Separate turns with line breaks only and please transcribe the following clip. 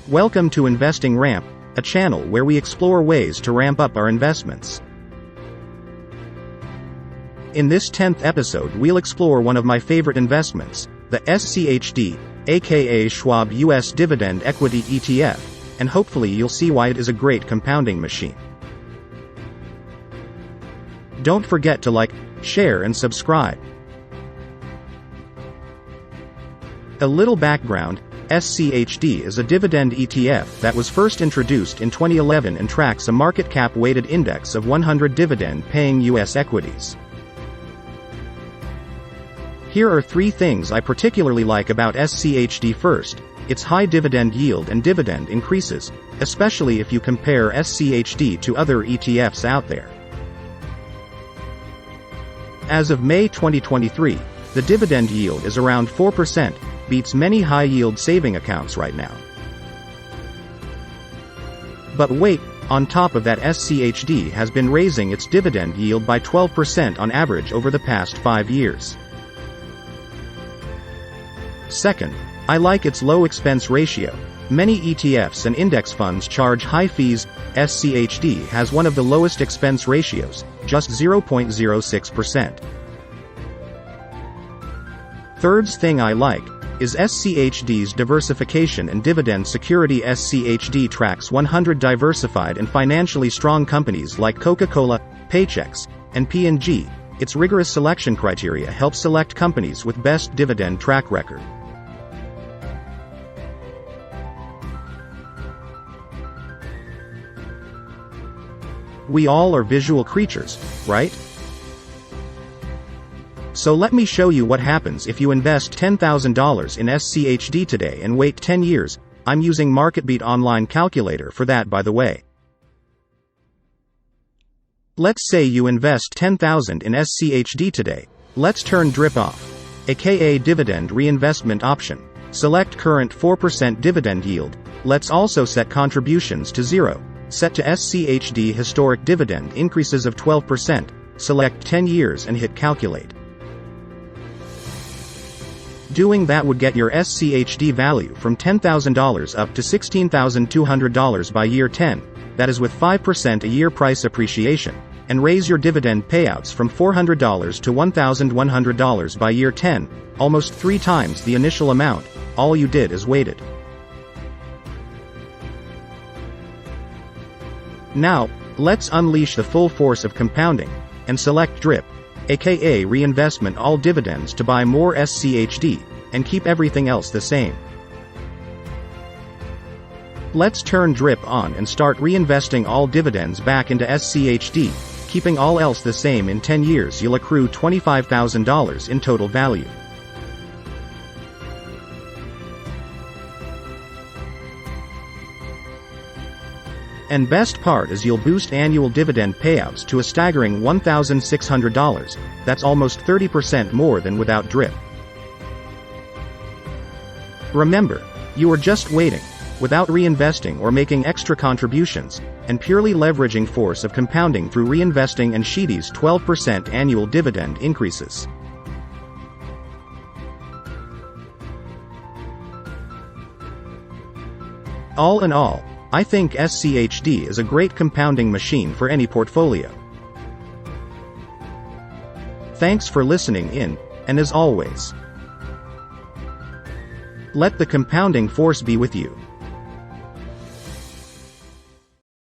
Welcome to Investing Ramp, a channel where we explore ways to ramp up our investments. In this 10th episode, we'll explore one of my favorite investments, the SCHD, aka Schwab US Dividend Equity ETF, and hopefully you'll see why it is a great compounding machine. Don't forget to like, share and subscribe. A little background: SCHD is a dividend ETF that was first introduced in 2011 and tracks a market cap weighted index of 100 dividend-paying U.S. equities. Here are 3 things I particularly like about SCHD. First, its high dividend yield and dividend increases, especially if you compare SCHD to other ETFs out there. As of May 2023, the dividend yield is around 4%, beats many high-yield saving accounts right now. But wait, on top of that, SCHD has been raising its dividend yield by 12% on average over the past 5 years. Second, I like its low expense ratio. Many ETFs and index funds charge high fees. SCHD has one of the lowest expense ratios, just 0.06%. Third thing I like is SCHD's diversification and dividend security. SCHD tracks 100 diversified and financially strong companies like Coca-Cola, Paychex, and P&G. Its rigorous selection criteria helps select companies with best dividend track record. We all are visual creatures, right? So let me show you what happens if you invest $10,000 in SCHD today and wait 10 years. I'm using MarketBeat online calculator for that, by the way. Let's say you invest $10,000 in SCHD today. Let's turn DRIP off, aka dividend reinvestment option. Select current 4% dividend yield. Let's also set contributions to 0. Set to SCHD historic dividend increases of 12%. Select 10 years and hit calculate. Doing that would get your SCHD value from $10,000 up to $16,200 by year 10, that is with 5% a year price appreciation, and raise your dividend payouts from $400 to $1,100 by year 10, almost 3 times the initial amount. All you did is waited. Now, let's unleash the full force of compounding, and select DRIP, aka reinvestment all dividends, to buy more SCHD, and keep everything else the same. Let's turn DRIP on and start reinvesting all dividends back into SCHD, keeping all else the same. In 10 years you'll accrue $25,000 in total value. And best part is you'll boost annual dividend payouts to a staggering $1,600, that's almost 30% more than without DRIP. Remember, you are just waiting, without reinvesting or making extra contributions, and purely leveraging force of compounding through reinvesting and SCHD's 12% annual dividend increases. All in all, I think SCHD is a great compounding machine for any portfolio. Thanks for listening in, and as always, let the compounding force be with you.